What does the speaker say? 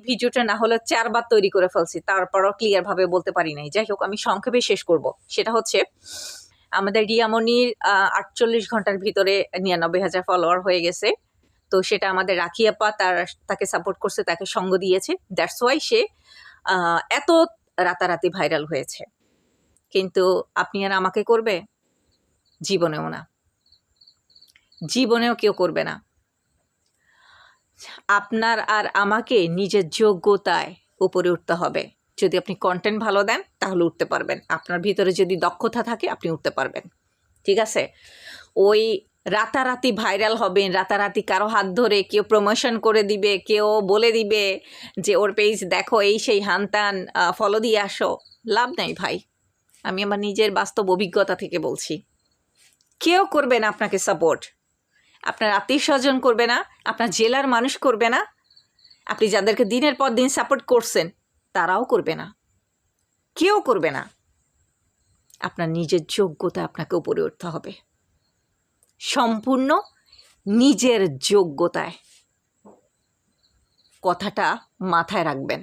ভিডিওটা না হলে 4 বার তৈরি করে ফেলছি, তারপরও ক্লিয়ারভাবে বলতে পারি নাই। যাই হোক, আমি সংক্ষেপে শেষ করব। সেটা হচ্ছে আমাদের রিয়ামনির 48 ঘন্টার ভিতরে 99,000 ফলোয়ার হয়ে গেছে। তো সেটা আমাদের রাখি আপা তাকে সাপোর্ট করছে, তাকে সঙ্গ দিয়েছে, দ্যাটস ওয়াই সে এত রাতারাতি ভাইরাল হয়েছে। কিন্তু আপনি আর আমাকে করবে? জীবনেও না, জীবনেও কেউ করবে না। আপনার আর আমাকে নিজের যোগ্যতায় উপরে উঠতে হবে। যদি আপনি কন্টেন্ট ভালো দেন তাহলে উঠতে পারবেন, আপনার ভিতরে যদি দক্ষতা থাকে আপনি উঠতে পারবেন, ঠিক আছে? ওই রাতারাতি ভাইরাল হবেন, রাতারাতি কারো হাত ধরে কেউ প্রমোশন করে দিবে, কেউ বলে দিবে যে ওর পেজ দেখো, এই সেই হানতান, ফলো দিয়ে আসো, লাভ নাই ভাই। আমি আমার নিজের বাস্তব অভিজ্ঞতা থেকে বলছি, কেউ করবে না আপনাকে সাপোর্ট। আপনার আত্মীয় স্বজন করবে না, আপনার জেলার মানুষ করবে না, আপনি যাদেরকে দিনের পর দিন সাপোর্ট করছেন তারাও করবে না, কেউ করবে না। আপনার নিজের যোগ্যতা আপনাকে উপরে উঠতে হবে, সম্পূর্ণ নিজের যোগ্যতায়। কথাটা মাথায় রাখবেন।